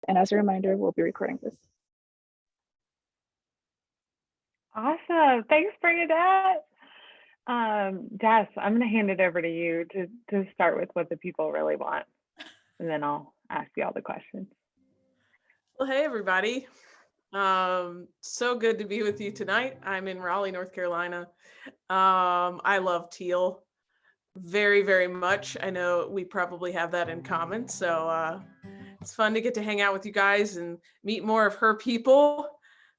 And as a reminder, we'll be recording this. Awesome. Thanks, Bernadette. Jess, I'm going to hand it over to you to start with what the people really want, and then I'll ask you all the questions. Well, hey, everybody. So good to be with you tonight. I'm in Raleigh, North Carolina. I love Teal very, very much. I know we probably have that in common. So it's fun to get to hang out with you guys and meet more of her people.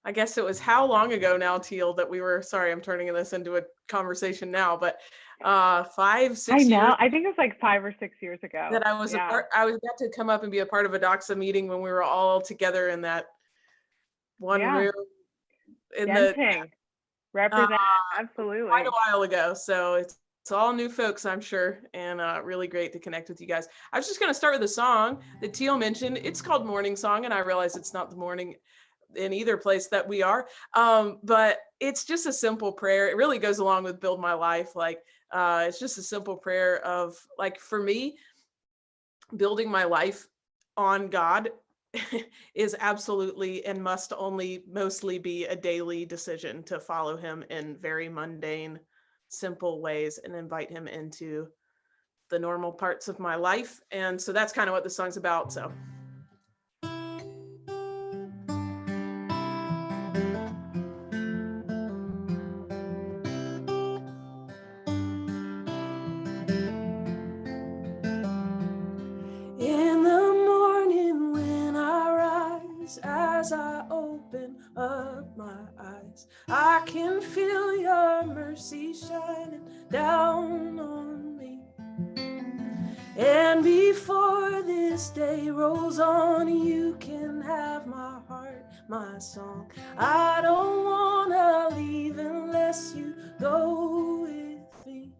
I guess it was how long ago now, Teal, that we were, sorry, I'm turning this into a conversation now, but 5, 6 years. I think it was like 5 or 6 years ago. That I was got to come up and be a part of a DOXA meeting when we were all together in that one room. Enchanting. Represent, absolutely. Quite a while ago. So it's all new folks, I'm sure, and really great to connect with you guys. I was just going to start with a song that Teal mentioned. It's called Morning Song, and I realize it's not the morning in either place that we are, but it's just a simple prayer. It really goes along with Build My Life. Like it's just a simple prayer of, like, for me, building my life on God is absolutely and must only mostly be a daily decision to follow him in very mundane, simple ways and invite him into the normal parts of my life. And so that's kind of what the song's about. So in the morning when I rise, as I open up my eyes, I can feel your mercy shining down on me. And before this day rolls on, you can have my heart, my song. I don't wanna leave unless you go with me.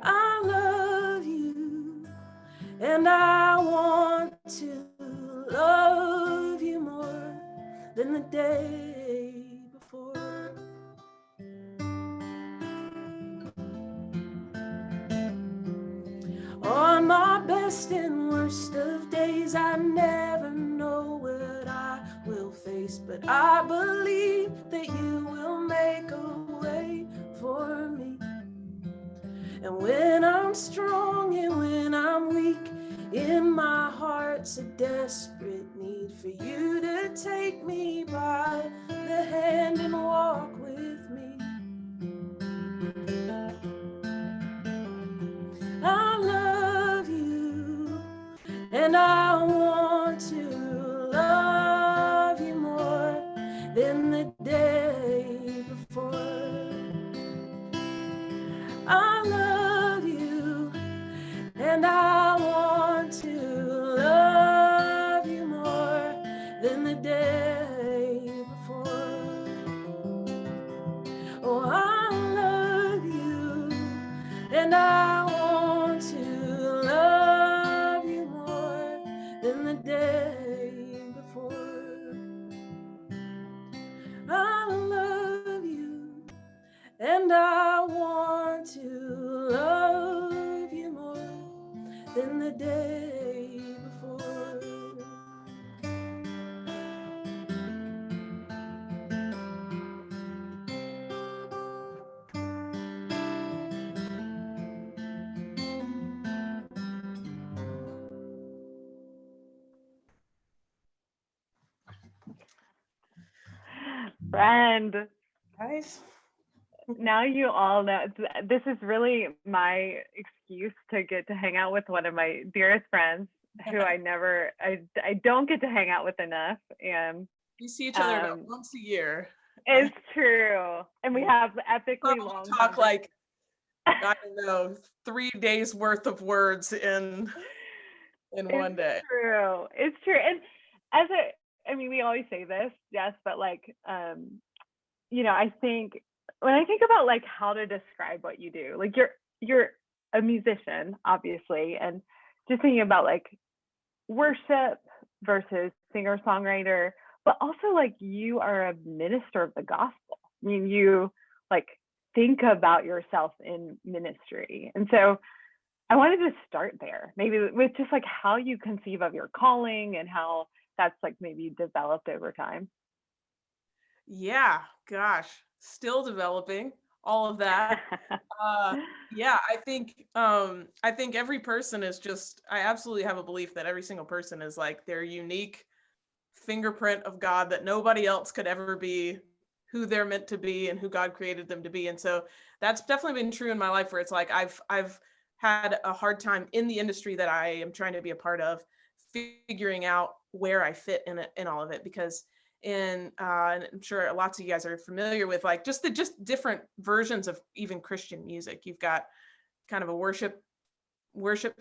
I love you, and I want to love you more than the day before. On my best and worst of days, I never know what I will face, but I believe that you will make a way for me. And when I'm strong and when I'm weak, in my heart's a desperate need for you to take me by the hand and walk with me. I love you, and I want to love you more than the day before. I love you, and I want to love you more than the day before. Oh, I love you, and I want to love you more than the day before. I love you, and I want to love you more than the day before. Friend, guys, now you all know, this is really my excuse to get to hang out with one of my dearest friends who I don't get to hang out with enough. And we see each other about once a year. It's true. And we have epically long talk like, I don't know, 3 days worth of words in one day. True. It's true. And we always say this, yes, but like, I think when I think about like how to describe what you do, like you're a musician, obviously, and just thinking about like worship versus singer-songwriter, but also like you are a minister of the gospel. I mean, you like think about yourself in ministry. And so I wanted to start there, maybe with just like how you conceive of your calling and how that's like maybe developed over time. Yeah, gosh, still developing all of that. Yeah, I think every person is just, I absolutely have a belief that every single person is like their unique fingerprint of God, that nobody else could ever be who they're meant to be and who God created them to be. And so that's definitely been true in my life, where it's like I've had a hard time in the industry that I am trying to be a part of, figuring out where I fit in it, in all of it, because and I'm sure lots of you guys are familiar with like just different versions of even Christian music. You've got kind of a worship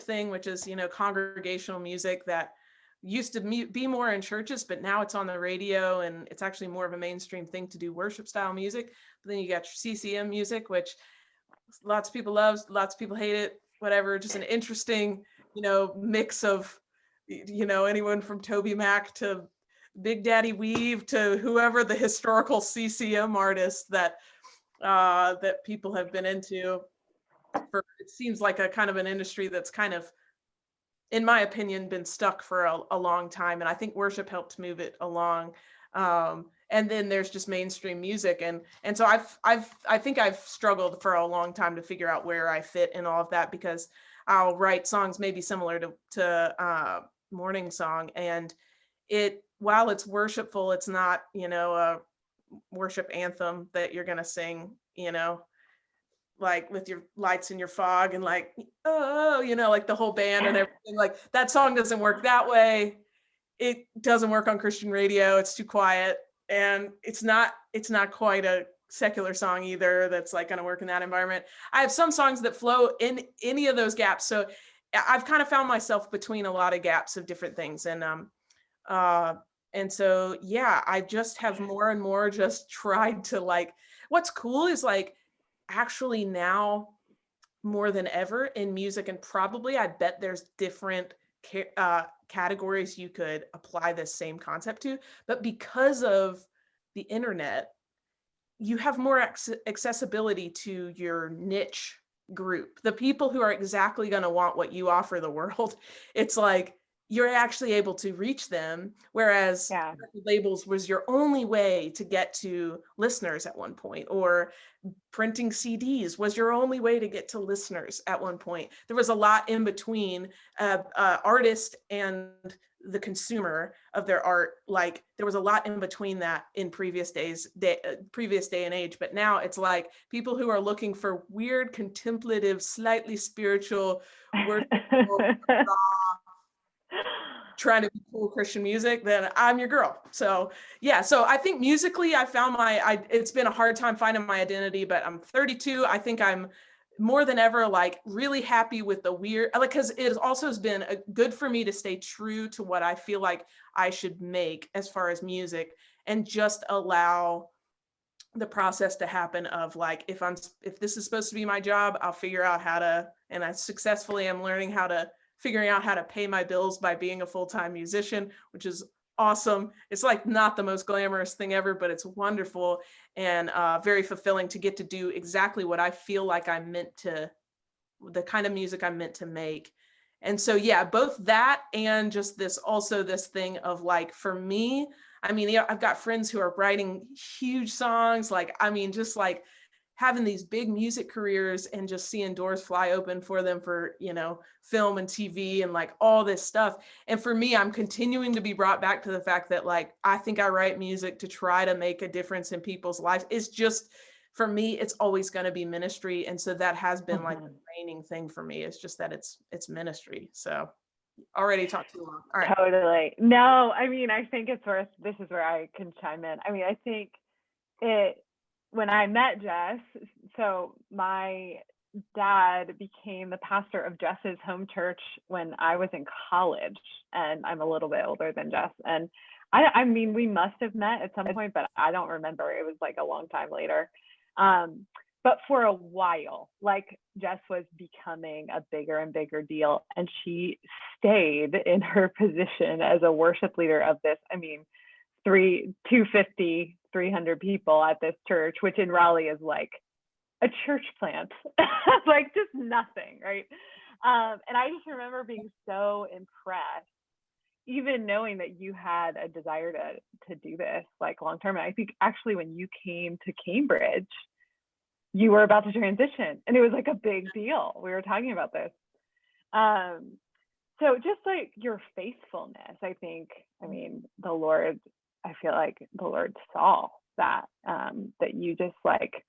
thing, which is, congregational music that used to be more in churches, but now it's on the radio and it's actually more of a mainstream thing to do worship style music. But then you got your CCM music, which lots of people love, lots of people hate it, whatever, just an interesting, mix of, anyone from Toby Mac to Big Daddy Weave to whoever the historical CCM artists that people have been into. It seems like a kind of an industry that's kind of, in my opinion, been stuck for a long time, and I think worship helped move it along. And then there's just mainstream music, and so I think I've struggled for a long time to figure out where I fit in all of that, because I'll write songs maybe similar to Morning Song, and while it's worshipful, it's not a worship anthem that you're gonna sing like with your lights in your fog and like, oh, like the whole band and everything. Like that song doesn't work that way. It doesn't work on Christian radio. It's too quiet, and it's not quite a secular song either that's like going to work in that environment. I have some songs that flow in any of those gaps, so I've kind of found myself between a lot of gaps of different things, and so yeah, I just have more and more just tried to like. What's cool is like, actually now more than ever in music, and probably I bet there's different categories you could apply this same concept to, but because of the internet, you have more accessibility to your niche group, the people who are exactly going to want what you offer the world. It's like you're actually able to reach them, whereas labels was your only way to get to listeners at one point, or printing CDs was your only way to get to listeners at one point. There was a lot in between artist and the consumer of their art. Like there was a lot in between that in previous day and age. But now it's like people who are looking for weird, contemplative, slightly spiritual, trying to be cool Christian music, then I'm your girl. So yeah, so I think musically I found it's been a hard time finding my identity, but I'm 32. I think I'm more than ever like really happy with the weird, like, because it also has been good for me to stay true to what I feel like I should make as far as music, and just allow the process to happen of like, if this is supposed to be my job, I'll figure out how to, and I successfully am figuring out how to pay my bills by being a full-time musician, which is awesome. It's like not the most glamorous thing ever, but it's wonderful and very fulfilling to get to do exactly what I feel like the kind of music I'm meant to make. And so, yeah, both that and just this thing of like, for me, I mean, I've got friends who are writing huge songs, like, I mean, just like having these big music careers and just seeing doors fly open for them for, film and TV and like all this stuff. And for me, I'm continuing to be brought back to the fact that like, I think I write music to try to make a difference in people's lives. It's just, for me, it's always going to be ministry. And so that has been like the reigning thing for me. It's just that it's ministry. So already talked too long. All right. Totally. No, I mean, I think this is where I can chime in. I mean, I think when I met Jess, so my dad became the pastor of Jess's home church when I was in college, and I'm a little bit older than Jess. And I mean, we must have met at some point, but I don't remember. It was like a long time later. But for a while, like Jess was becoming a bigger and bigger deal, and she stayed in her position as a worship leader of this, I mean, 250, 300 people at this church, which in Raleigh is like a church plant, like just nothing, right? And I just remember being so impressed, even knowing that you had a desire to do this like long term. And I think actually when you came to Cambridge, you were about to transition, and it was like a big deal. We were talking about this. So just like your faithfulness, I think, I mean, the Lord, I feel like the Lord saw that, that you just like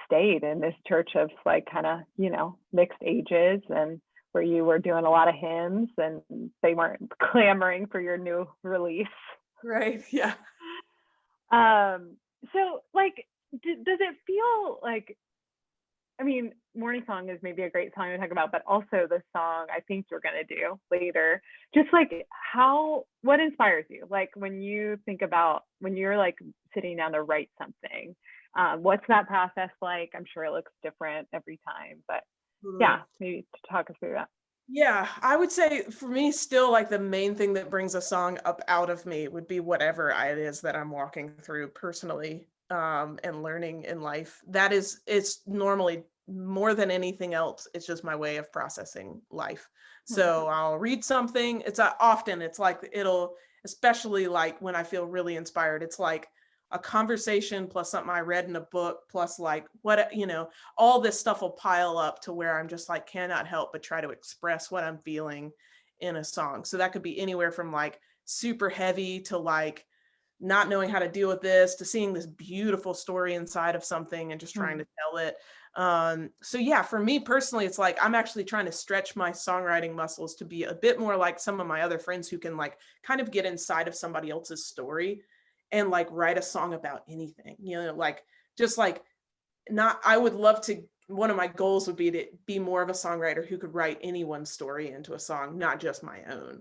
stayed in this church of like kind of, you know, mixed ages, and where you were doing a lot of hymns and they weren't clamoring for your new release. Right. Yeah. So like, does it feel like, I mean, Morning Song is maybe a great song to talk about, but also the song I think you're going to do later, just like what inspires you? Like when you think about, when you're like sitting down to write something, what's that process like? I'm sure it looks different every time, but yeah, maybe talk us through that. Yeah, I would say for me, still like the main thing that brings a song up out of me would be whatever it is that I'm walking through personally, and learning in life. It's normally more than anything else, it's just my way of processing life. So I'll read something. It's like especially like when I feel really inspired, it's like a conversation plus something I read in a book plus like all this stuff will pile up to where I'm just like cannot help but try to express what I'm feeling in a song. So that could be anywhere from like super heavy to like not knowing how to deal with this to seeing this beautiful story inside of something and just trying to tell it. So yeah, for me personally, it's like I'm actually trying to stretch my songwriting muscles to be a bit more like some of my other friends who can like kind of get inside of somebody else's story and like write a song about anything, like just like I would love to, one of my goals would be to be more of a songwriter who could write anyone's story into a song, not just my own,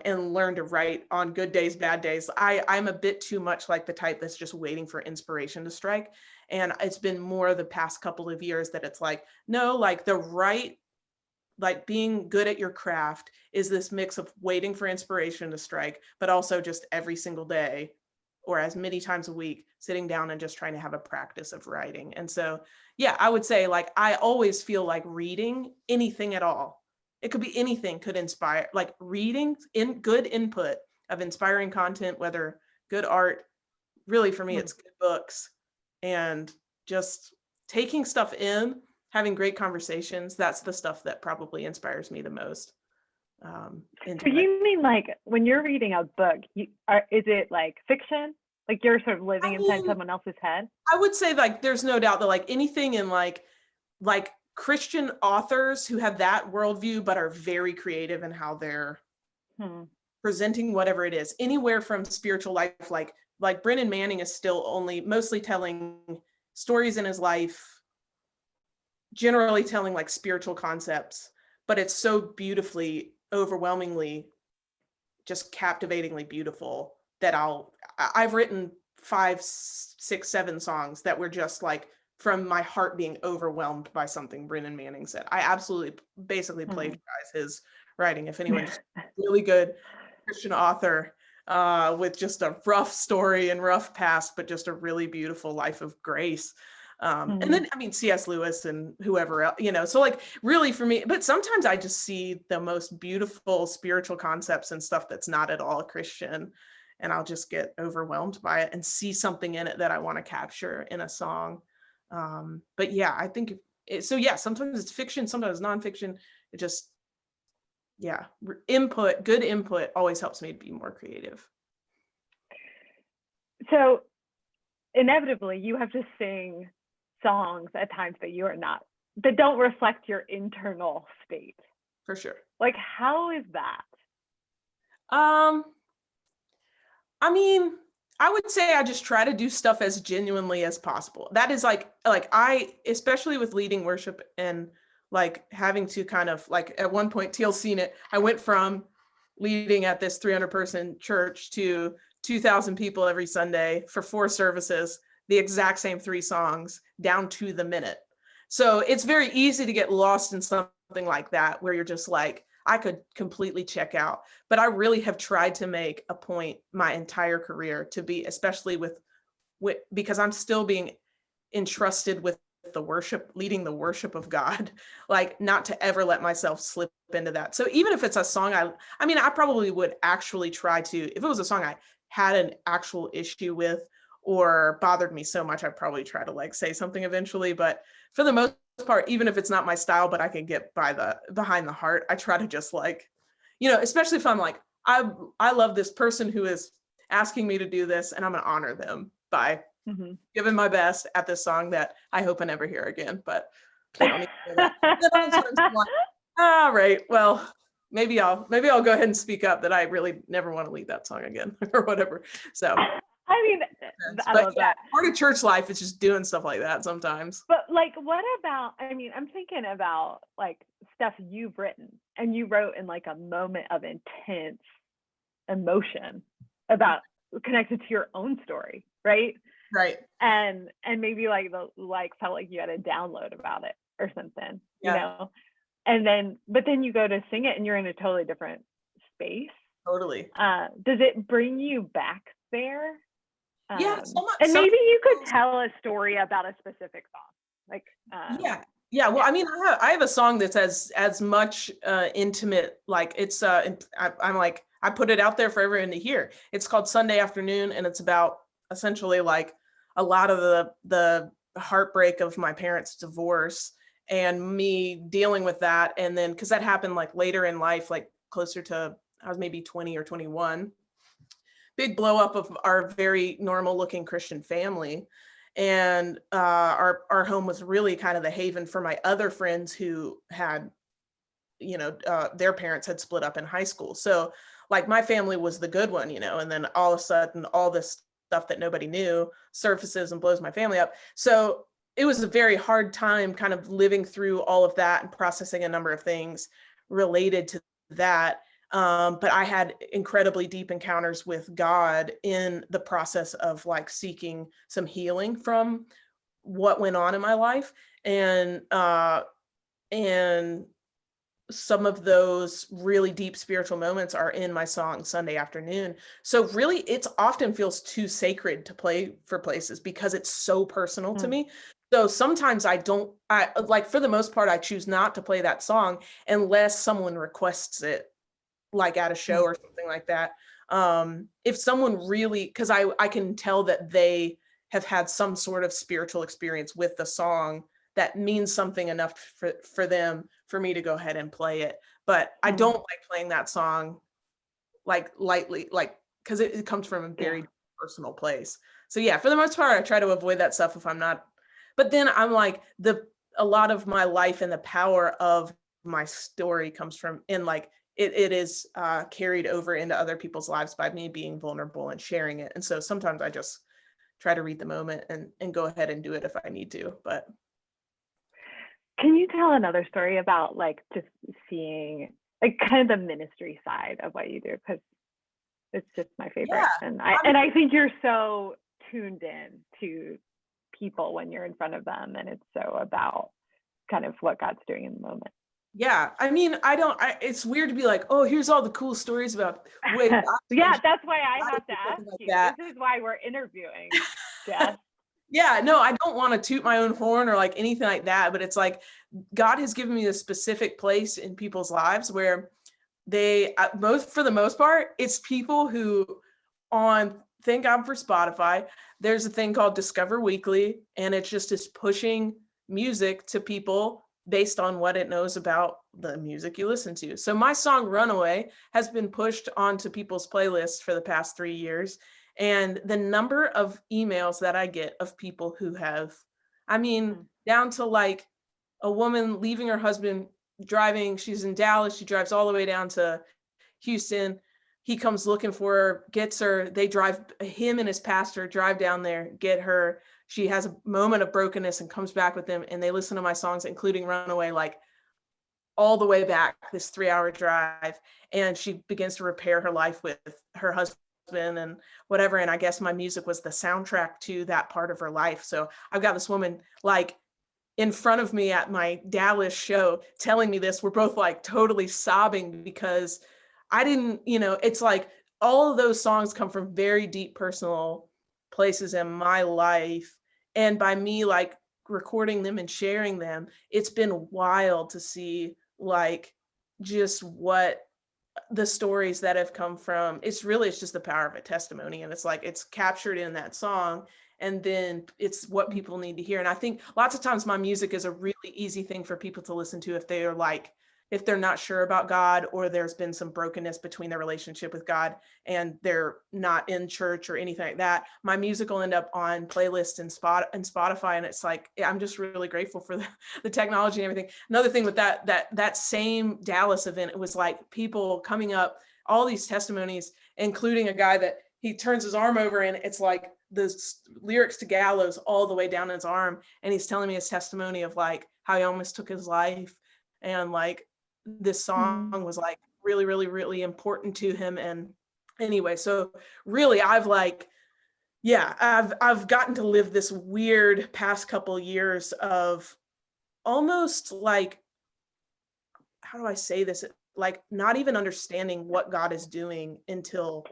and learn to write on good days, bad days. I'm a bit too much like the type that's just waiting for inspiration to strike. And it's been more the past couple of years that it's like, no, like like being good at your craft is this mix of waiting for inspiration to strike, but also just every single day or as many times a week, sitting down and just trying to have a practice of writing. And so, yeah, I would say like, I always feel like reading anything at all. It could be anything could inspire, like reading in good input of inspiring content, whether good art, really for me, it's good books and just taking stuff in, having great conversations. That's the stuff that probably inspires me the most. So you mean like when you're reading a book, is it like fiction? Like you're sort of living inside someone else's head? I would say like there's no doubt that like anything in like Christian authors who have that worldview but are very creative in how they're presenting whatever it is, anywhere from spiritual life, like Brennan Manning is still mostly telling stories in his life, generally telling like spiritual concepts, but it's so beautifully, overwhelmingly, just captivatingly beautiful that I've written 5, 6, 7 songs that were just like from my heart being overwhelmed by something Brennan Manning said. I absolutely basically plagiarize his writing. If anyone just really good Christian author with just a rough story and rough past, but just a really beautiful life of grace. And then, I mean, C.S. Lewis and whoever else, so like really for me, but sometimes I just see the most beautiful spiritual concepts and stuff that's not at all Christian, and I'll just get overwhelmed by it and see something in it that I want to capture in a song. But yeah, I think, sometimes it's fiction, sometimes it's nonfiction. It just, good input always helps me be more creative. So inevitably you have to sing songs at times that don't reflect your internal state. For sure. Like, how is that? I mean, I would say I just try to do stuff as genuinely as possible. That is like I, especially with leading worship and like having to kind of like at one point, Teal seen it. I went from leading at this 300-person church to 2,000 people every Sunday for 4 services, the exact same 3 songs down to the minute. So it's very easy to get lost in something like that, where you're just like, I could completely check out. But I really have tried to make a point my entire career to be, especially with because I'm still being entrusted with the worship, leading the worship of God, like not to ever let myself slip into that. So even if it's a song, I mean, I probably would actually try to, if it was a song I had an actual issue with or bothered me so much, I'd probably try to like say something eventually. But for the most part, even if it's not my style, but I can get behind the heart, I try to just like, especially if I'm like, I love this person who is asking me to do this, and I'm gonna honor them by giving my best at this song that I hope I never hear again. But I don't need to do that. Then other times I'm like, all right, well, maybe I'll go ahead and speak up that I really never want to lead that song again or whatever. So I mean, I love that. Part of church life is just doing stuff like that sometimes. But like, what about, I mean, I'm thinking about like stuff you've written, and you wrote in like a moment of intense emotion about connected to your own story, right? Right. And maybe like felt like you had a download about it or something, and but then you go to sing it and you're in a totally different space. Totally. Does it bring you back there? Yeah. And maybe you could tell a story about a specific song. Like, yeah. Well, I mean, I have a song that's as much intimate, like it's, I'm like, I put it out there for everyone to hear. It's called Sunday Afternoon, and it's about essentially like a lot of the heartbreak of my parents' divorce and me dealing with that. And then, cause that happened like later in life, like closer to, I was maybe 20 or 21, big blow up of our very normal looking Christian family. And our home was really kind of the haven for my other friends who had, their parents had split up in high school. So like my family was the good one, and then all of a sudden all this stuff that nobody knew surfaces and blows my family up. So it was a very hard time kind of living through all of that and processing a number of things related to that. But I had incredibly deep encounters with God in the process of like seeking some healing from what went on in my life. And some of those really deep spiritual moments are in my song Sunday Afternoon. So really it often feels too sacred to play for places because it's so personal to me. So sometimes I like, for the most part, I choose not to play that song unless someone requests it, like at a show or something like that. If someone really, because I can tell that they have had some sort of spiritual experience with the song that means something enough for them, for me to go ahead and play it. But I don't like playing that song like lightly, like, because it comes from a very personal place. So yeah, for the most part, I try to avoid that stuff if I'm not, but then I'm like, a lot of my life and the power of my story comes from, in like, it is carried over into other people's lives by me being vulnerable and sharing it. And so sometimes I just try to read the moment and go ahead and do it if I need to. But can you tell another story about like just seeing like kind of the ministry side of what you do? Because it's just my favorite. Yeah. And I think you're so tuned in to people when you're in front of them, and it's so about kind of what God's doing in the moment. Yeah, I mean, it's weird to be like, oh, here's all the cool stories about. Yeah, that's why I have to ask you. This is why we're interviewing, Jess. Yeah, no, I don't want to toot my own horn or like anything like that, but it's like God has given me a specific place in people's lives where they, for the most part, it's people who thank God for Spotify, there's a thing called Discover Weekly, and it's just pushing music to people based on what it knows about the music you listen to. So my song Runaway has been pushed onto people's playlists for the past 3 years. And the number of emails that I get of people who have, I mean, down to like a woman leaving her husband driving, she's in Dallas, she drives all the way down to Houston. He comes looking for her, gets her, him and his pastor drive down there, get her. She has a moment of brokenness and comes back with them, and they listen to my songs, including Runaway, like all the way back, this 3-hour drive. And she begins to repair her life with her husband and whatever. And I guess my music was the soundtrack to that part of her life. So I've got this woman like in front of me at my Dallas show telling me this. We're both like totally sobbing because I didn't, it's like all of those songs come from very deep personal places in my life. And by me like recording them and sharing them, it's been wild to see like just what the stories that have come from. It's just the power of a testimony, and it's like it's captured in that song, and then it's what people need to hear. And I think lots of times my music is a really easy thing for people to listen to if they're not sure about God, or there's been some brokenness between their relationship with God and they're not in church or anything like that. My music will end up on playlists and Spotify. And it's like, I'm just really grateful for the technology and everything. Another thing with that same Dallas event, it was like people coming up, all these testimonies, including a guy that he turns his arm over and it's like the lyrics to Gallows all the way down his arm. And he's telling me his testimony of like how he almost took his life. And like, this song was like really, really, really important to him. And anyway, so really I've gotten to live this weird past couple years of almost like, how do I say this? Like not even understanding what God is doing until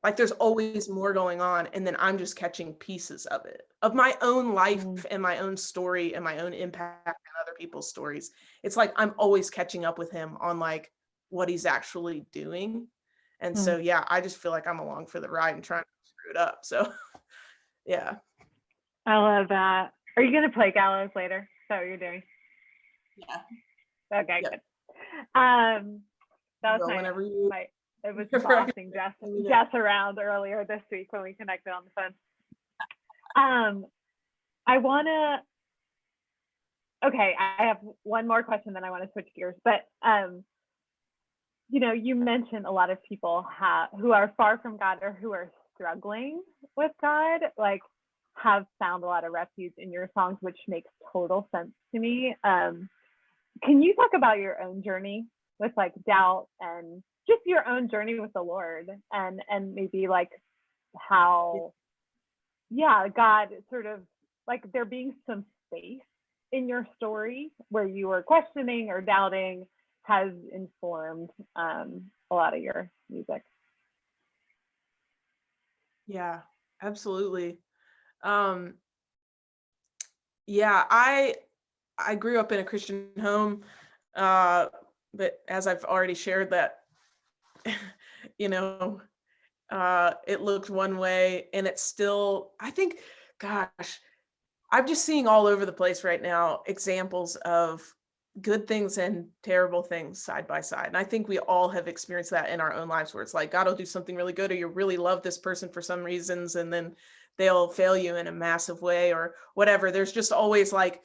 like there's always more going on. And then I'm just catching pieces of it, of my own life and my own story and my own impact on other people's stories. It's like I'm always catching up with him on like what he's actually doing. And so, yeah, I just feel like I'm along for the ride and trying to screw it up. So, yeah. I love that. Are you going to play Gallows later? Is that what you're doing? Yeah. Okay, Yep. good. That was Well, nice. whenever you... It was bossing Jess around earlier this week when we connected on the phone. I have one more question, then I want to switch gears. But you mentioned a lot of people who are far from God or who are struggling with God, like have found a lot of refuge in your songs, which makes total sense to me. Can you talk about your own journey with like doubt and just your own journey with the Lord, and maybe like how, God sort of like there being some space in your story where you were questioning or doubting has informed a lot of your music. Yeah, absolutely. I grew up in a Christian home, but as I've already shared that, it looked one way and it's still, I think, gosh, I'm just seeing all over the place right now examples of good things and terrible things side by side. And I think we all have experienced that in our own lives where it's like God will do something really good, or you really love this person for some reasons, and then they'll fail you in a massive way or whatever. There's just always like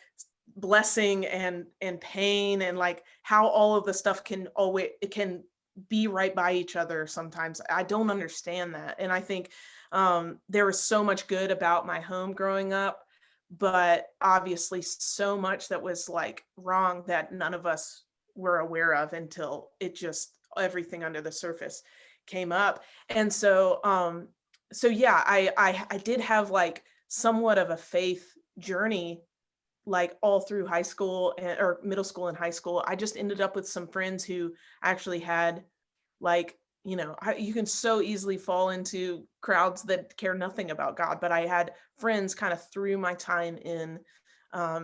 blessing and pain, and like how all of the stuff can be right by each other sometimes. I don't understand that. And I think there was so much good about my home growing up, but obviously so much that was like wrong that none of us were aware of until everything under the surface came up. And so I did have like somewhat of a faith journey like all through high school or middle school and high school. I just ended up with some friends who actually had like, you can so easily fall into crowds that care nothing about God, but I had friends kind of through my time in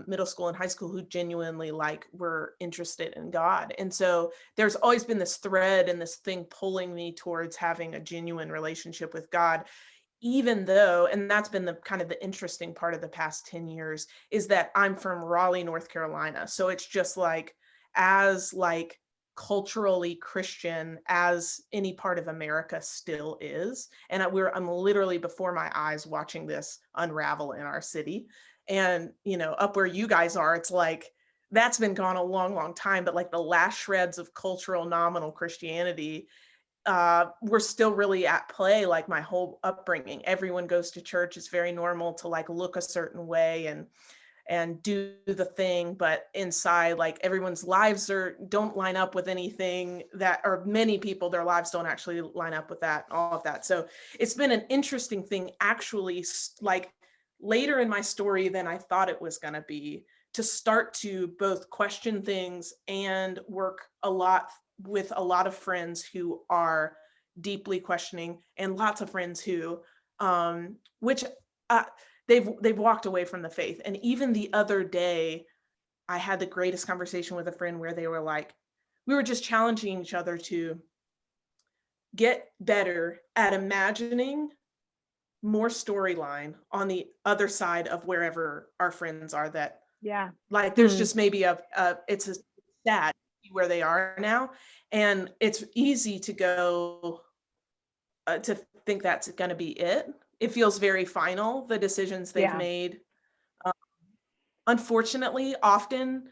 middle school and high school who genuinely like were interested in God. And so there's always been this thread and this thing pulling me towards having a genuine relationship with God, even though, and that's been the kind of the interesting part of the past 10 years, is that I'm from Raleigh, North Carolina. So it's just like, as like culturally Christian as any part of America still is. And I'm literally before my eyes watching this unravel in our city. And, up where you guys are, it's like, that's been gone a long, long time. But like the last shreds of cultural nominal Christianity were still really at play. Like my whole upbringing, everyone goes to church. It's very normal to like look a certain way and do the thing, but inside, like everyone's lives don't line up with anything that, or many people, their lives don't actually line up with that, all of that. So it's been an interesting thing, actually, like later in my story than I thought it was going to be, to start to both question things and work a lot with a lot of friends who are deeply questioning, and lots of friends who, they've walked away from the faith. And even the other day, I had the greatest conversation with a friend where they were like, we were just challenging each other to get better at imagining more storyline on the other side of wherever our friends are, that like there's just maybe it's a sad where they are now, and it's easy to go to think that's going to be it. It feels very final, the decisions they've made. Unfortunately, often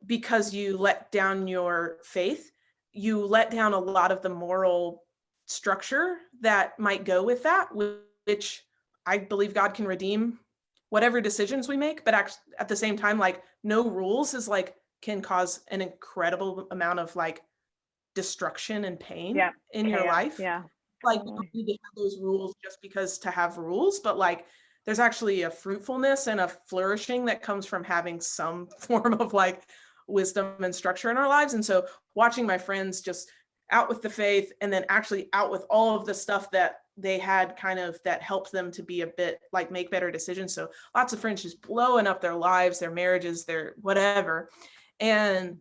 because you let down your faith, you let down a lot of the moral structure that might go with that, which I believe God can redeem whatever decisions we make. But actually, at the same time, like no rules is like can cause an incredible amount of like destruction and pain in your life. Like you don't need to have those rules just because to have rules, but like there's actually a fruitfulness and a flourishing that comes from having some form of like wisdom and structure in our lives. And so watching my friends just out with the faith and then actually out with all of the stuff that they had kind of that helped them to be a bit like make better decisions. So lots of friends just blowing up their lives, their marriages, their whatever. And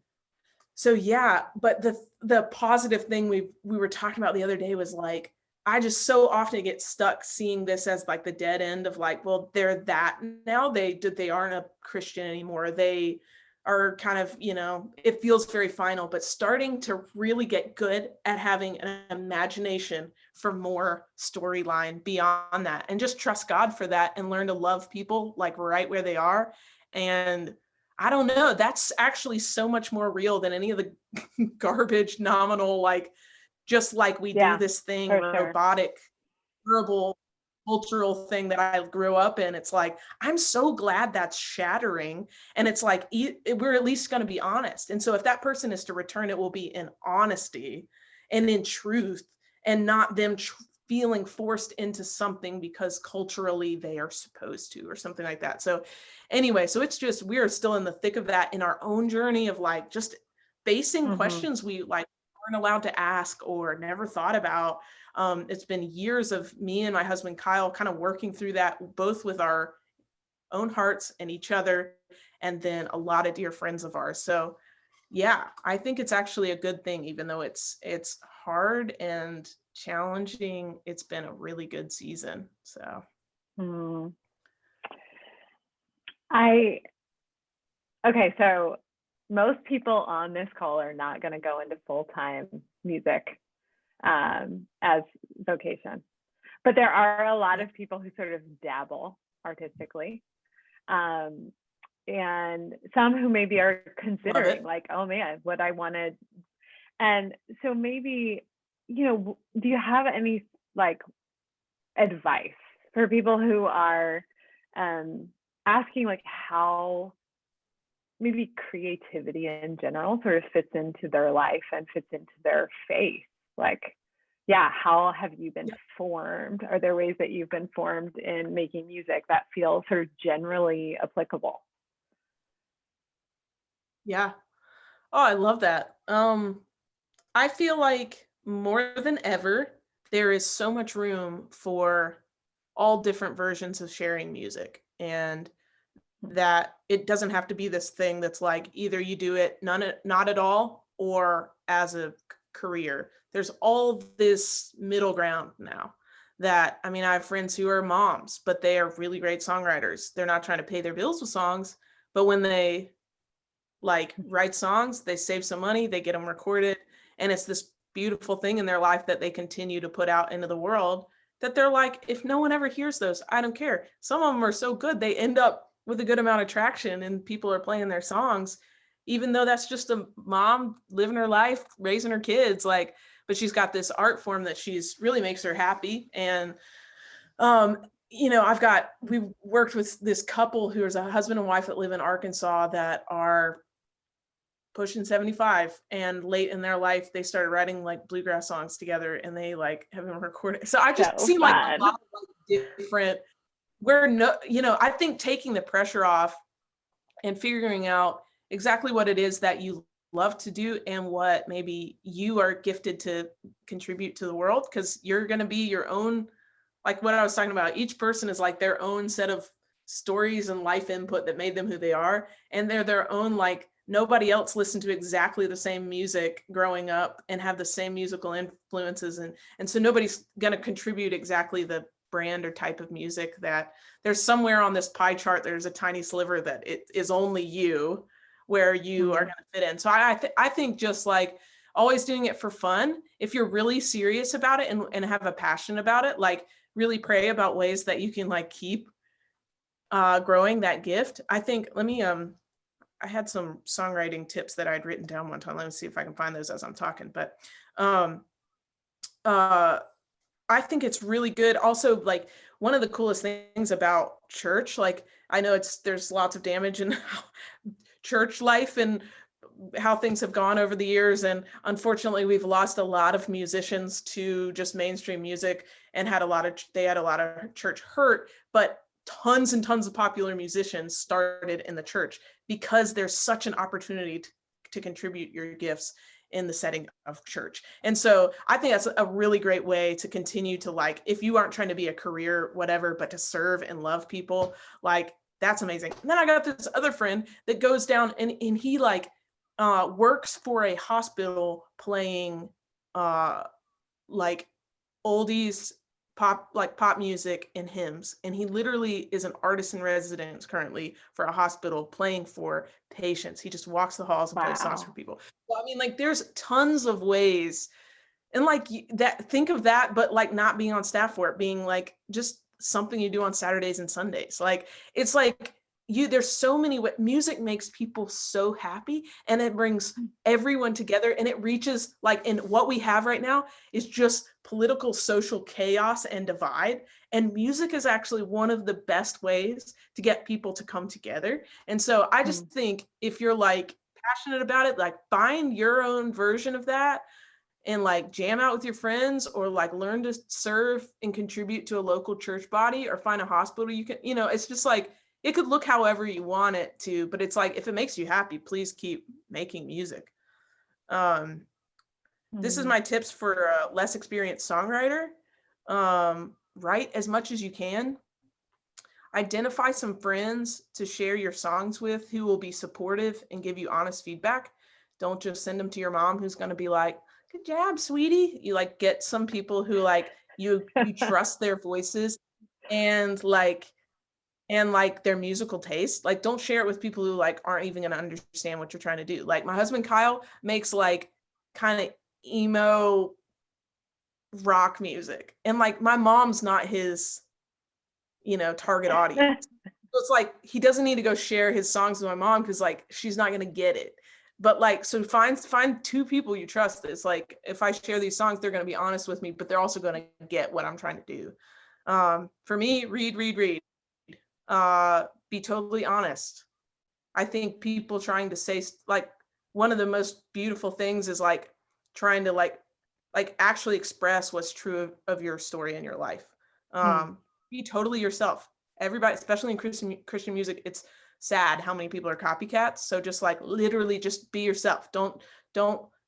so, yeah, but the positive thing we were talking about the other day was like, I just so often get stuck seeing this as like the dead end of like, well, they're that now, they aren't a Christian anymore. They are kind of, you know, it feels very final, but starting to really get good at having an imagination for more storyline beyond that, and just trust God for that and learn to love people like right where they are. And I don't know, that's actually so much more real than any of the garbage nominal, like, just like we do this thing, robotic, durable, cultural thing that I grew up in. It's like, I'm so glad that's shattering. And it's like, we're at least going to be honest. And so if that person is to return, it will be in honesty and in truth, and not them feeling forced into something because culturally they are supposed to, or something like that. So anyway, so it's just, we are still in the thick of that in our own journey of like just facing questions we like weren't allowed to ask or never thought about. It's been years of me and my husband Kyle kind of working through that, both with our own hearts and each other, and then a lot of dear friends of ours. So yeah, I think it's actually a good thing, even though it's hard and challenging. It's been a really good season. So okay, so most people on this call are not going to go into full-time music as vocation, but there are a lot of people who sort of dabble artistically, and some who maybe are considering like, oh man, what I wanted. And so maybe, you know, do you have any like advice for people who are asking like how maybe creativity in general sort of fits into their life and fits into their faith? Like, yeah, how have you been formed? Are there ways that you've been formed in making music that feel sort of generally applicable? Yeah. Oh, I love that. I feel like more than ever, there is so much room for all different versions of sharing music, and that it doesn't have to be this thing that's like either you do it not at all or as a career. There's all this middle ground now that, I mean, I have friends who are moms, but they are really great songwriters. They're not trying to pay their bills with songs, but when they like write songs, they save some money, they get them recorded, and it's this beautiful thing in their life that they continue to put out into the world, that they're like, if no one ever hears those, I don't care. Some of them are so good, they end up with a good amount of traction and people are playing their songs, even though that's just a mom living her life, raising her kids, like, but she's got this art form that she's really makes her happy. And, you know, we worked with this couple who is a husband and wife that live in Arkansas that are pushing 75, and late in their life, they started writing like bluegrass songs together, and they like have them recorded. So I just seen like a lot of like different, I think taking the pressure off and figuring out exactly what it is that you love to do and what maybe you are gifted to contribute to the world, because you're going to be your own, like what I was talking about, each person is like their own set of stories and life input that made them who they are. And they're their own, like, nobody else listened to exactly the same music growing up and have the same musical influences. And so nobody's going to contribute exactly the brand or type of music that there's somewhere on this pie chart, there's a tiny sliver that it is only you, where you are going to fit in. So I think just like always doing it for fun. If you're really serious about it and have a passion about it, like really pray about ways that you can like keep growing that gift. I think, I had some songwriting tips that I'd written down one time. Let me see if I can find those as I'm talking. But I think it's really good. Also, like one of the coolest things about church, like I know there's lots of damage in church life and how things have gone over the years. And unfortunately, we've lost a lot of musicians to just mainstream music and they had a lot of church hurt, but tons and tons of popular musicians started in the church because there's such an opportunity to contribute your gifts in the setting of church. And so I think that's a really great way to continue to, like, if you aren't trying to be a career, whatever, but to serve and love people, like that's amazing. And then I got this other friend that goes down and he like works for a hospital playing like oldies pop music and hymns, and he literally is an artist in residence currently for a hospital playing for patients. He just walks the halls and plays songs for people. So I mean, like there's tons of ways, and like that, think of that, but like not being on staff for it, being like just something you do on Saturdays and Sundays. Like it's like there's so many music makes people so happy, and it brings everyone together, and it reaches like, in what we have right now is just political social chaos and divide, and music is actually one of the best ways to get people to come together. And so I just think if you're like passionate about it, like find your own version of that and like jam out with your friends, or like learn to serve and contribute to a local church body, or find a hospital you can, it's just like, it could look however you want it to, but it's like, if it makes you happy, please keep making music. This is my tips for a less experienced songwriter. Write as much as you can. Identify some friends to share your songs with who will be supportive and give you honest feedback. Don't just send them to your mom, who's going to be like, good job, sweetie. You like get some people who like you trust their voices and their musical taste. Like don't share it with people who like aren't even going to understand what you're trying to do. Like my husband Kyle makes like kind of emo rock music, and like my mom's not his target audience. So it's like he doesn't need to go share his songs with my mom because like she's not going to get it. But like, so find two people you trust. It's like, if I share these songs, they're going to be honest with me, but they're also going to get what I'm trying to do. For me, read. Be totally honest. I think people trying to say, like, one of the most beautiful things is like trying to like actually express what's true of your story in your life. Be totally yourself. Everybody, especially in Christian music, it's sad how many people are copycats. So just like literally just be yourself. Don't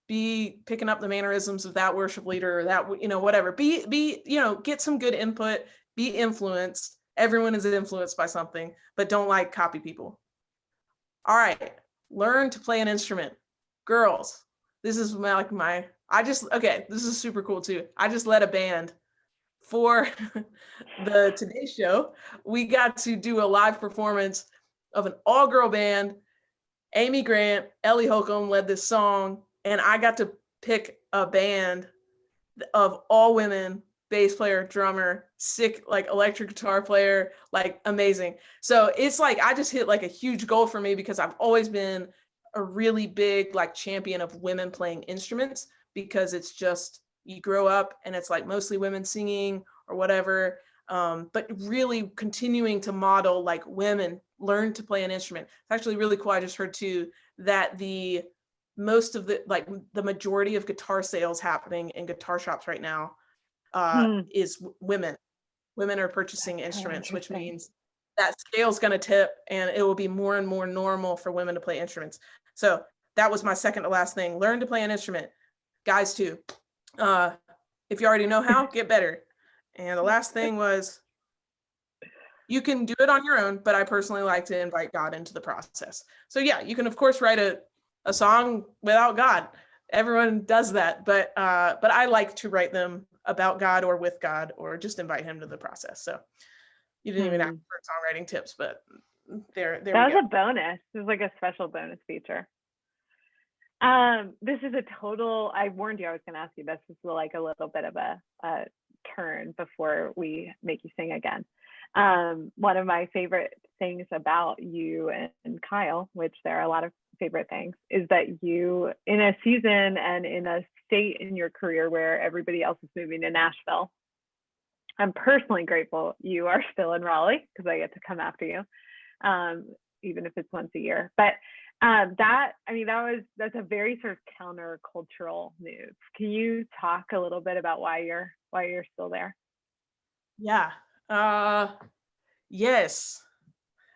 be picking up the mannerisms of that worship leader or that, whatever. Be get some good input, be influenced. Everyone is influenced by something, but don't like copy people. All right. Learn to play an instrument. Girls, this is this is super cool too. I just led a band for the Today Show. We got to do a live performance of an all-girl band. Amy Grant, Ellie Holcomb led this song, and I got to pick a band of all women, bass player, drummer, sick, like electric guitar player, like amazing. So it's like, I just hit like a huge goal for me, because I've always been a really big like champion of women playing instruments, because it's just, you grow up and it's like mostly women singing or whatever. But really continuing to model like women learn to play an instrument. It's actually really cool. I just heard too that the majority of guitar sales happening in guitar shops right now is women. Women are purchasing instruments, which means that scale's going to tip, and it will be more and more normal for women to play instruments. So that was my second to last thing. Learn to play an instrument. Guys too. If you already know how, get better. And the last thing was You can do it on your own, but I personally like to invite God into the process. So yeah, you can of course write a song without God. Everyone does that, but I like to write them about God or with God or just invite him to the process. So you didn't even ask for songwriting tips, but there That we go. was a bonus. It was like a special bonus feature. This is a total, I warned you I was going to ask you this. This is like a little bit of a turn before we make you sing again. One of my favorite things about you and Kyle, which there are a lot of favorite things, is that you, in a season and in a state in your career where everybody else is moving to Nashville, I'm personally grateful you are still in Raleigh because I get to come after you, even if it's once a year. But that's a very sort of countercultural move. Can you talk a little bit about why you're still there? Yeah. Yes.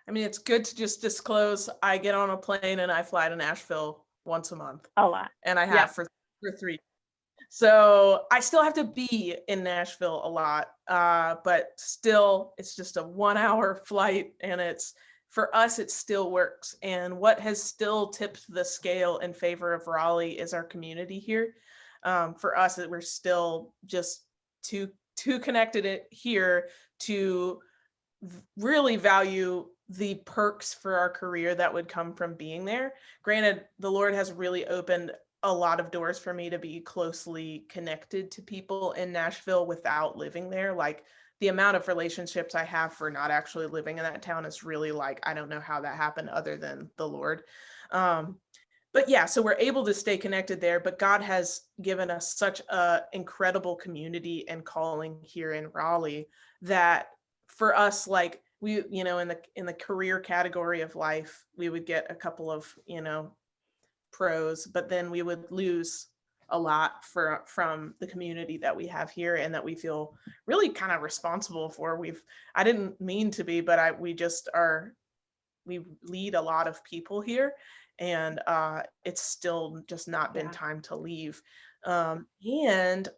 I mean, it's good to just disclose I get on a plane and I fly to Nashville once a month. A lot. And I have for 3. So I still have to be in Nashville a lot, but still it's just a 1-hour flight, and for us, it still works. And what has still tipped the scale in favor of Raleigh is our community here. For us, we're still just too connected here to really value the perks for our career that would come from being there. Granted, the Lord has really opened a lot of doors for me to be closely connected to people in Nashville without living there. Like, the amount of relationships I have for not actually living in that town is really like, I don't know how that happened other than the Lord. But yeah, so we're able to stay connected there, but God has given us such a incredible community and calling here in Raleigh that for us, like, we, in the career category of life, we would get a couple of, pros, but then we would lose a lot from the community that we have here and that we feel really kind of responsible for. I didn't mean to be, but we lead a lot of people here, and it's still just not been time to leave. And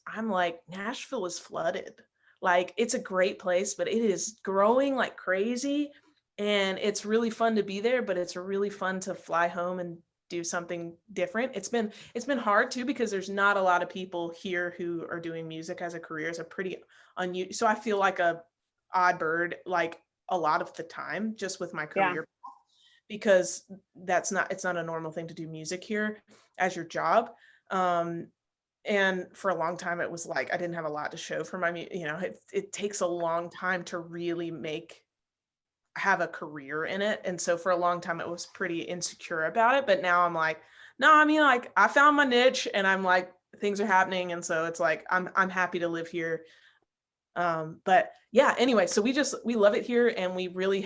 I'm like, Nashville is flooded. Like, it's a great place, but it is growing like crazy. And it's really fun to be there, but it's really fun to fly home and do something different. It's been hard too, because there's not a lot of people here who are doing music as a career. It's a pretty unusual. So I feel like a odd bird, like, a lot of the time, just with my career, because it's not a normal thing to do music here as your job. And for a long time, it was like, I didn't have a lot to show for my, it takes a long time to really have a career in it. And so for a long time, it was pretty insecure about it. But now I'm like, no, I mean, like, I found my niche, and I'm like, things are happening. And so it's like, I'm happy to live here. But yeah, anyway, so we love it here, and we really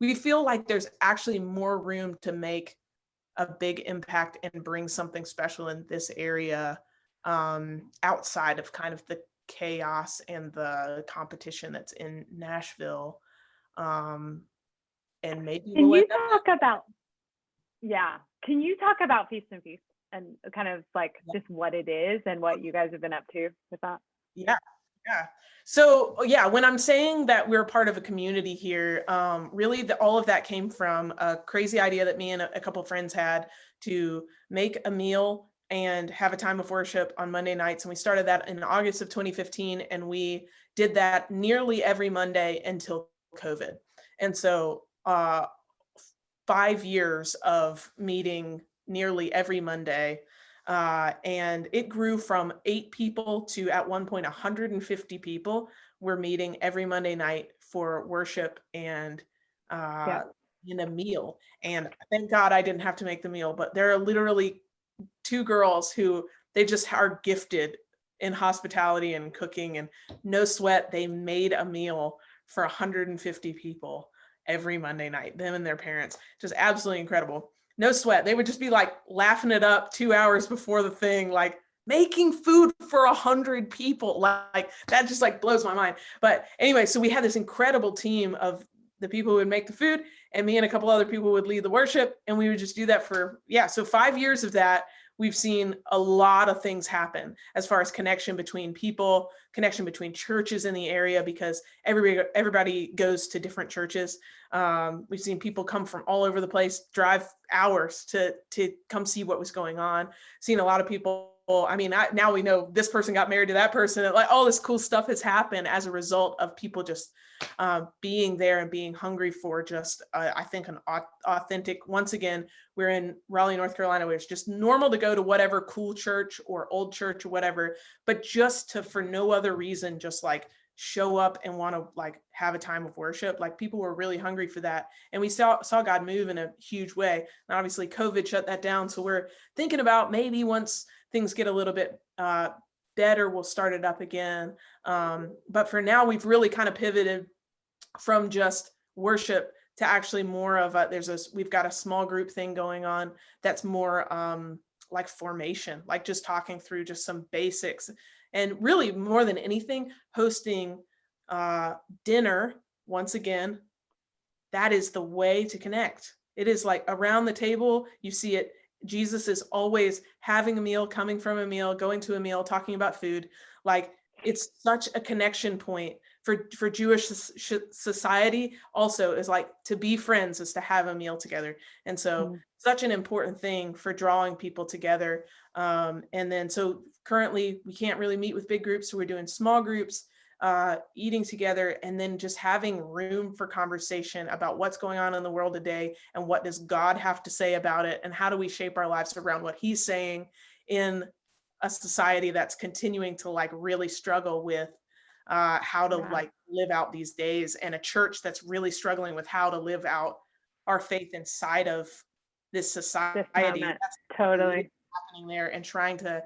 we feel like there's actually more room to make a big impact and bring something special in this area, outside of kind of the chaos and the competition that's in Nashville. And maybe Can you talk about Feast and Feast and kind of like just what it is and what you guys have been up to with that? Yeah. So yeah, when I'm saying that we're part of a community here, really all of that came from a crazy idea that me and a couple of friends had to make a meal and have a time of worship on Monday nights. And we started that in August of 2015. And we did that nearly every Monday until COVID. And so 5 years of meeting nearly every Monday. And it grew from 8 people to, at one point, 150 people were meeting every Monday night for worship and in a meal. And thank God I didn't have to make the meal, but there are literally 2 girls who, they just are gifted in hospitality and cooking, and no sweat, they made a meal for 150 people every Monday night, them and their parents. Just absolutely incredible. No sweat. They would just be like laughing it up 2 hours before the thing, like making food for 100 people. Like, that just like blows my mind. But anyway, so we had this incredible team of the people who would make the food, and me and a couple other people would lead the worship, and we would just do that for, so 5 years of that. we've seen a lot of things happen as far as connection between people, connection between churches in the area, because everybody goes to different churches. We've seen people come from all over the place, drive hours to come see what was going on. Seen a lot of people. I mean, now we know this person got married to that person. Like all this cool stuff has happened as a result of people just being there and being hungry for just, I think, an authentic. Once again, we're in Raleigh, North Carolina, where it's just normal to go to whatever cool church or old church or whatever, but just to, for no other reason, just like show up and want to like have a time of worship. Like people were really hungry for that. And we saw God move in a huge way. And obviously COVID shut that down. So we're thinking about maybe once things get a little bit better, we'll start it up again. But for now, we've really kind of pivoted from just worship to actually more of we've got a small group thing going on that's more like formation, like just talking through just some basics. And really more than anything, hosting dinner, once again, that is the way to connect. It is like around the table, you see it. Jesus is always having a meal, coming from a meal, going to a meal, talking about food. Like it's such a connection point for Jewish society. Also is like to be friends is to have a meal together. And so such an important thing for drawing people together. And then so currently we can't really meet with big groups. So we're doing small groups, eating together, and then just having room for conversation about what's going on in the world today and what does God have to say about it, and how do we shape our lives around what he's saying in a society that's continuing to like really struggle with how to like live out these days, and a church that's really struggling with how to live out our faith inside of this society. That's totally happening there, and trying to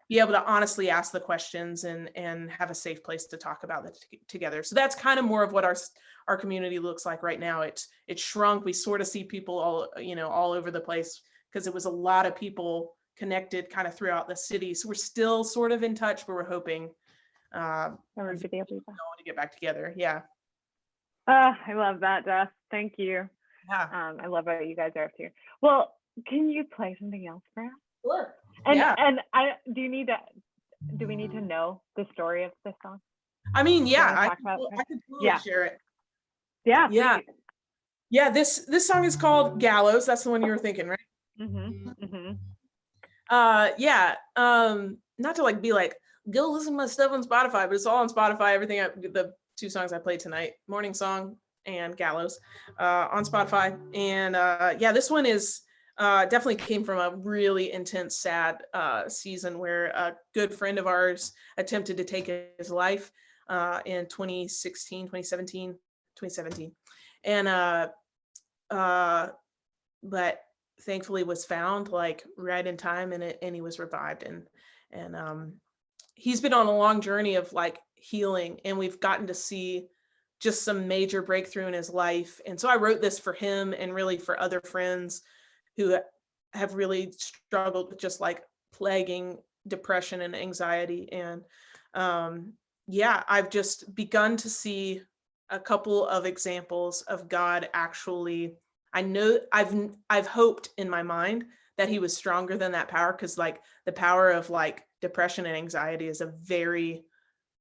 be able to honestly ask the questions and have a safe place to talk about it together. So that's kind of more of what our community looks like right now. It's shrunk. We sort of see people all over the place because it was a lot of people connected kind of throughout the city. So we're still sort of in touch, but we're hoping to get back together. Yeah. I love that, Jess. Thank you. Yeah. I love what you guys are up to. Well, can you play something else for us? Sure. And do we need to know the story of this song? I mean, yeah, I could totally share it. Yeah. Yeah. Please. Yeah. This song is called Gallows. That's the one you were thinking, right? Yeah. Not to like be like, go listen to my stuff on Spotify, but it's all on Spotify. Everything, the two songs I played tonight, Morning Song and Gallows, on Spotify. And yeah, this one is definitely came from a really intense, sad season where a good friend of ours attempted to take his life in 2017. And but thankfully was found like right in time, and he was revived, and he's been on a long journey of like healing, and we've gotten to see just some major breakthrough in his life. And so I wrote this for him and really for other friends who have really struggled with just like plaguing depression and anxiety. And yeah, I've just begun to see a couple of examples of God actually. I know I've hoped in my mind that he was stronger than that power, because like the power of like depression and anxiety is a very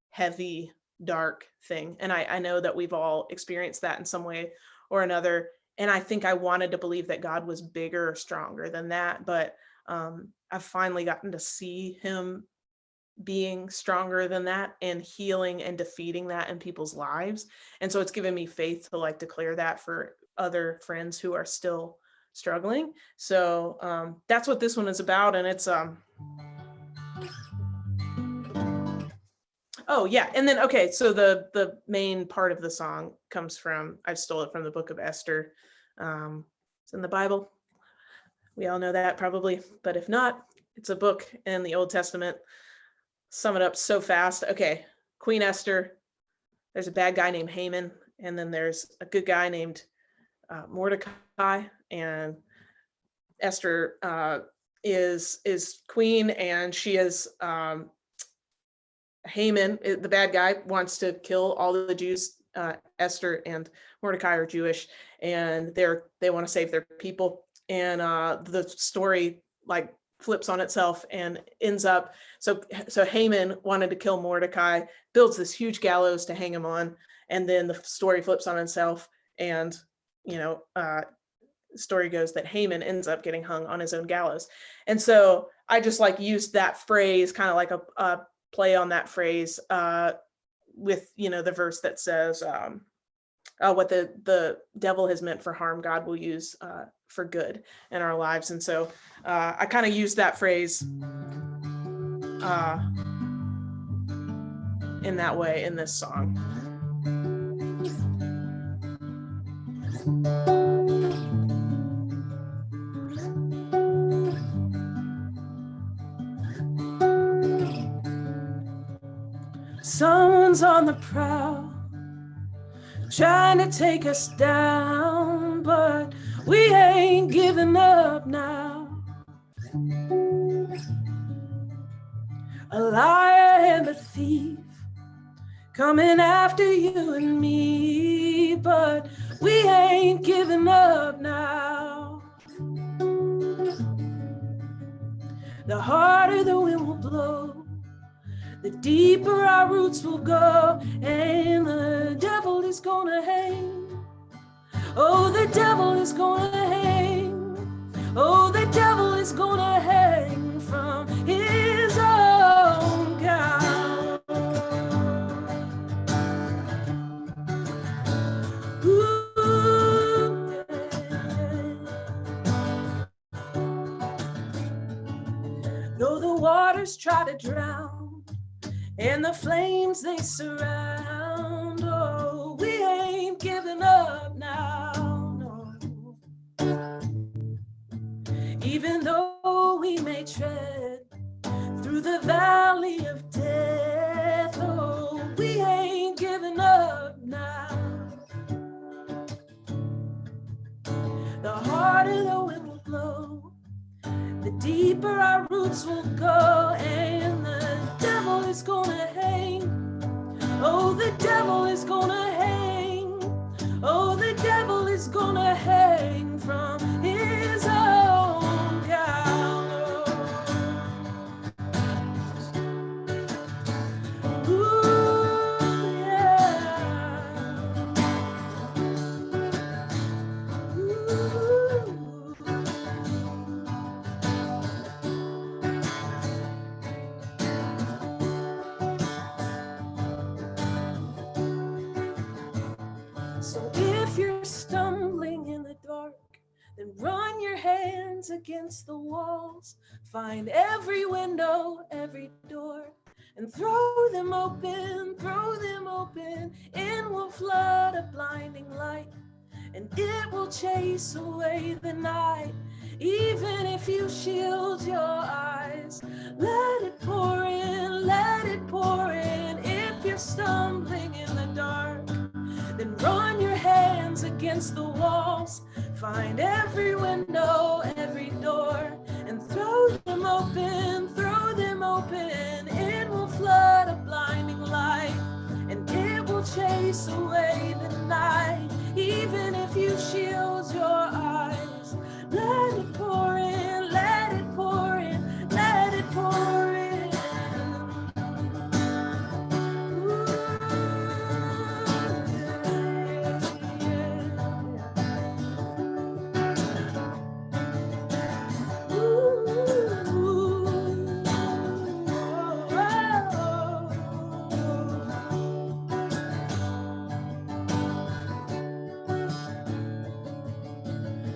heavy, dark thing. And I know that we've all experienced that in some way or another. And I think I wanted to believe that God was bigger or stronger than that. But I've finally gotten to see him being stronger than that and healing and defeating that in people's lives. And so it's given me faith to like declare that for other friends who are still struggling. So that's what this one is about. And it's oh yeah, and then okay, so the main part of the song comes from, I stole it from the book of Esther. It's in the Bible. We all know that probably, but if not, it's a book in the Old Testament. Sum it up so fast. Okay, Queen Esther, there's a bad guy named Haman, and then there's a good guy named Mordecai, and Esther is queen, and she is Haman, the bad guy, wants to kill all the Jews. Esther and Mordecai are Jewish, and they want to save their people. And the story like flips on itself and ends up, so Haman wanted to kill Mordecai, builds this huge gallows to hang him on, and then the story flips on itself, and story goes that Haman ends up getting hung on his own gallows. And so I just like used that phrase, kind of like a play on that phrase, with the verse that says what the devil has meant for harm, God will use for good in our lives. And so I kind of used that phrase in that way in this song. Someone's on the prowl, trying to take us down, but we ain't giving up now. A liar and a thief coming after you and me, but we ain't giving up now. The harder the wind will blow, the deeper our roots will go, and the devil is gonna hang. Oh, the devil is gonna hang. Oh, the devil is gonna hang from his own gallows. Ooh, yeah. Though the waters try to drown and the flames they surround, oh, we ain't giving up now, no. Even though we may tread through the valley of death, oh, we ain't giving up now. The harder the wind will blow, the deeper our roots will go, and the devil is gonna hang. Oh, the devil is gonna hang. Oh, the devil is gonna hang from his own gallows. Ooh, yeah. Ooh. So if you're stumbling in the dark, then run your hands against the walls. Find every window, every door, and throw them open, in will flood a blinding light, and it will chase away the night. Even if you shield your eyes, let it pour in, if you're stumbling in the dark, then run your hands against the walls. Find every window, every door, and throw them open, it will flood a blinding light, and it will chase away the night. Even if you shield your eyes, let it pour in, let it pour in.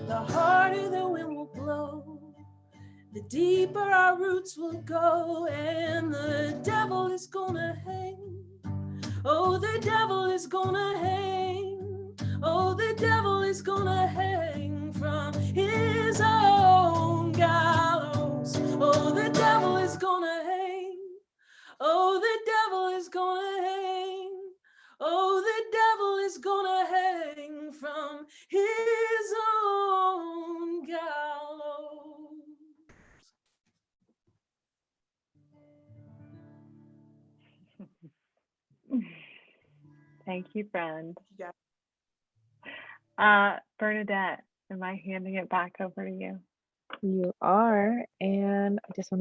The harder the wind will blow, the deeper our roots will go, and the devil is gonna hang. Oh, the devil is gonna hang. Oh, the devil is gonna hang from his own gallows. Oh, the devil is gonna hang. Oh, the devil is gonna hang. Oh, the devil is gonna hang from his own gallows. Thank you, friend. Yeah. Bernadette, am I handing it back over to you? You are. And I just want to